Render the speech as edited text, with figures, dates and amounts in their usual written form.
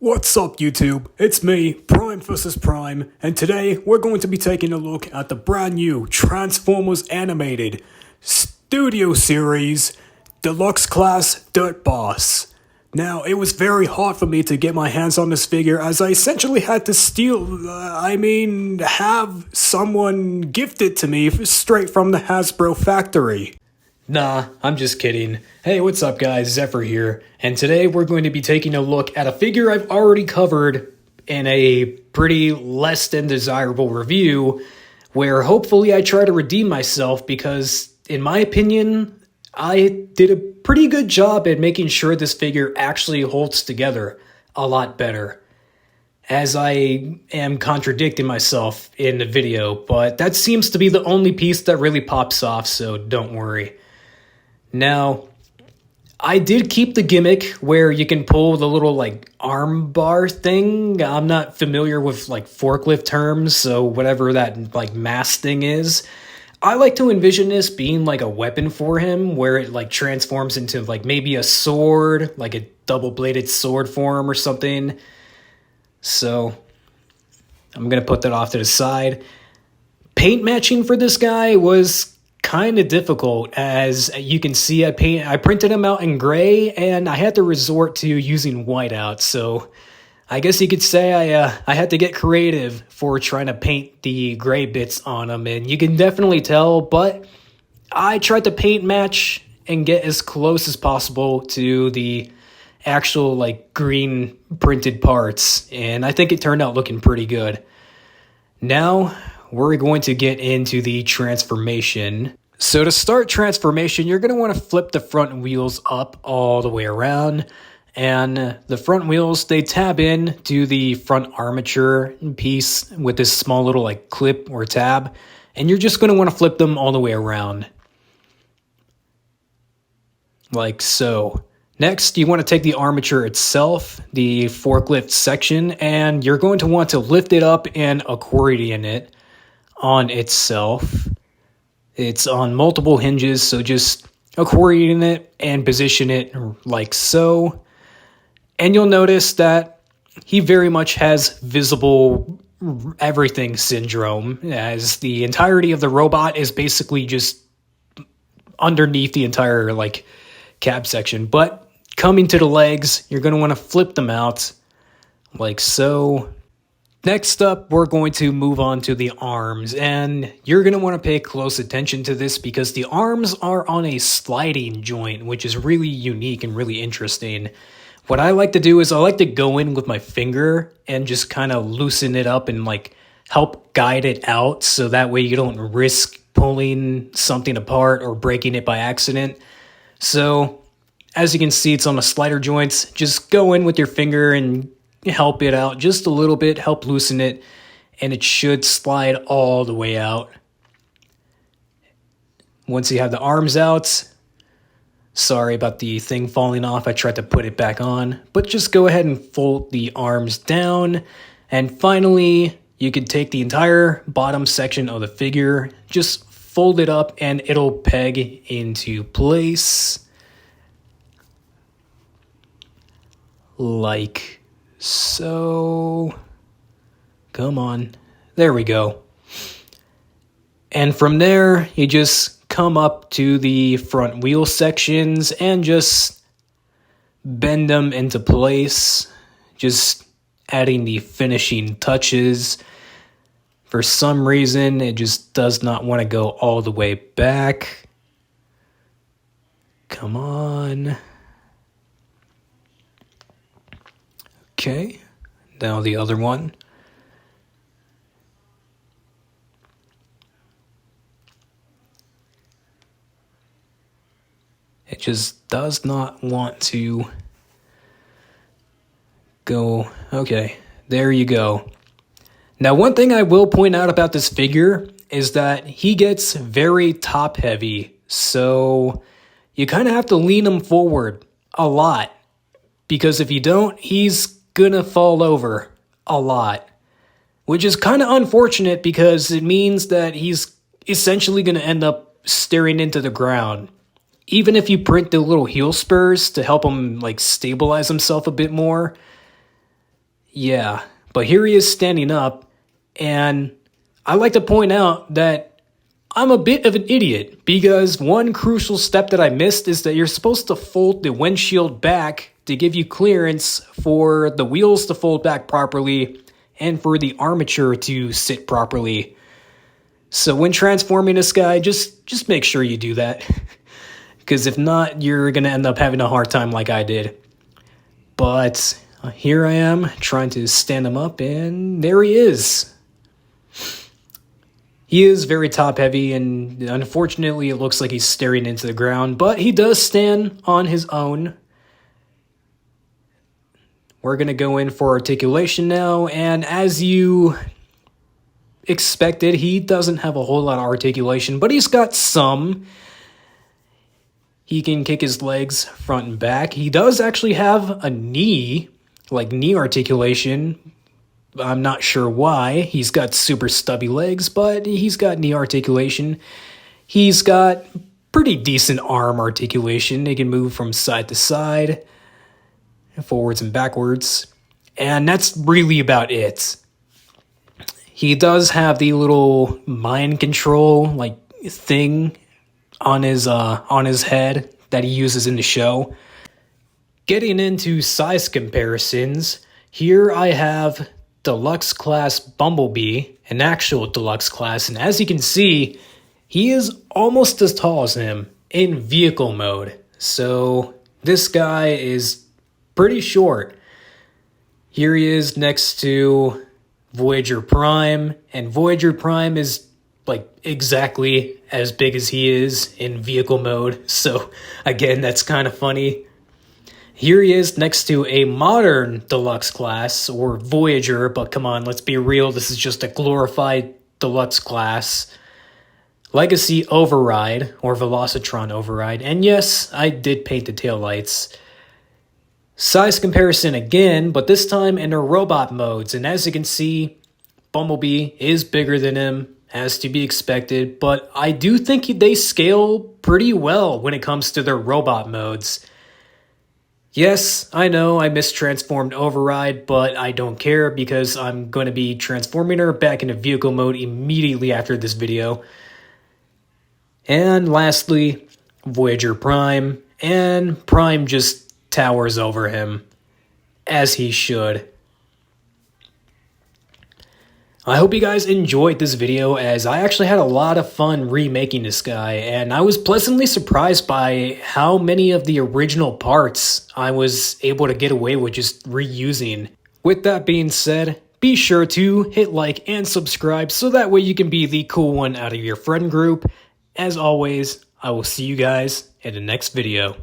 What's up, YouTube? It's me, Prime vs. Prime, and today we're going to be taking a look at the brand new Transformers animated studio series, Deluxe Class Dirt Boss. Now, it was very hard for me to get my hands on this figure as I essentially had to have someone gift it to me straight from the Hasbro factory. Nah, I'm just kidding. Hey, what's up guys, Zephyr here, and today we're going to be taking a look at a figure I've already covered in a pretty less than desirable review, where hopefully I try to redeem myself because, in my opinion, I did a pretty good job at making sure this figure actually holds together a lot better. As I am contradicting myself in the video, but that seems to be the only piece that really pops off, so don't worry. Now, I did keep the gimmick where you can pull the little arm bar thing. I'm not familiar with forklift terms, so whatever that mass thing is. I like to envision this being a weapon for him, where it transforms into maybe a sword, like a double-bladed sword form or something. So I'm gonna put that off to the side. Paint matching for this guy was kind of difficult, as you can see. I printed him out in gray, and I had to resort to using whiteout. So I guess you could say I had to get creative for trying to paint the gray bits on him, and you can definitely tell. But I tried to paint match and get as close as possible to the actual green printed parts, and I think it turned out looking pretty good. Now we're going to get into the transformation. So to start transformation, you're going to want to flip the front wheels up all the way around. And the front wheels, they tab in to the front armature piece with this small little clip or tab. And you're just going to want to flip them all the way around. Like so. Next, you want to take the armature itself, the forklift section, and you're going to want to lift it up and accordion it on itself. It's on multiple hinges, so just accordion it and position it like so. And you'll notice that he very much has visible everything syndrome, as the entirety of the robot is basically just underneath the entire cab section. But coming to the legs, you're going to want to flip them out like so. Next up, we're going to move on to the arms, and you're going to want to pay close attention to this because the arms are on a sliding joint, which is really unique and really interesting. What I like to do is I like to go in with my finger and just kind of loosen it up and help guide it out, so that way you don't risk pulling something apart or breaking it by accident. So as you can see, it's on the slider joints. Just go in with your finger and help it out just a little bit, help loosen it, and it should slide all the way out. Once you have the arms out, sorry about the thing falling off, I tried to put it back on, but just go ahead and fold the arms down. And finally, you can take the entire bottom section of the figure, just fold it up, and it'll peg into place like so. Come on. There we go. And from there, you just come up to the front wheel sections and just bend them into place, just adding the finishing touches. For some reason, it just does not want to go all the way back. Come on. Okay, now the other one. It just does not want to go. Okay, there you go. Now, one thing I will point out about this figure is that he gets very top heavy, so you kind of have to lean him forward a lot, because if you don't, he's gonna fall over a lot, which is kind of unfortunate because it means that he's essentially gonna end up staring into the ground. Even if you print the little heel spurs to help him stabilize himself a bit more, Yeah, but here he is standing up, and I like to point out that I'm a bit of an idiot because one crucial step that I missed is that you're supposed to fold the windshield back to give you clearance for the wheels to fold back properly and for the armature to sit properly. So when transforming this guy, just make sure you do that. Because if not, you're going to end up having a hard time like I did. But here I am trying to stand him up, and there he is. He is very top heavy, and unfortunately it looks like he's staring into the ground, but he does stand on his own. We're going to go in for articulation now, and as you expected, he doesn't have a whole lot of articulation, but he's got some. He can kick his legs front and back. He does actually have a knee articulation. I'm not sure why. He's got super stubby legs, but he's got knee articulation. He's got pretty decent arm articulation. He can move from side to side, forwards and backwards, and that's really about it. He does have the little mind control thing on his head that he uses in the show. Getting into size comparisons, here I have Deluxe Class Bumblebee, an actual Deluxe Class, and as you can see, he is almost as tall as him in vehicle mode. So this guy is pretty short. Here he is next to Voyager Prime, and Voyager Prime is exactly as big as he is in vehicle mode. So again, that's kind of funny. Here he is next to a modern Deluxe Class, or Voyager, but come on, let's be real, this is just a glorified Deluxe Class. Legacy Override, or Velocitron Override, and yes, I did paint the taillights. Size comparison again, but this time in their robot modes, and as you can see, Bumblebee is bigger than him, as to be expected, but I do think they scale pretty well when it comes to their robot modes. Yes, I know I mistransformed Override, but I don't care because I'm going to be transforming her back into vehicle mode immediately after this video. And lastly, Voyager Prime, and Prime just towers over him, as he should. I hope you guys enjoyed this video, as I actually had a lot of fun remaking this guy, and I was pleasantly surprised by how many of the original parts I was able to get away with just reusing. With that being said, be sure to hit like and subscribe so that way you can be the cool one out of your friend group. As always, I will see you guys in the next video.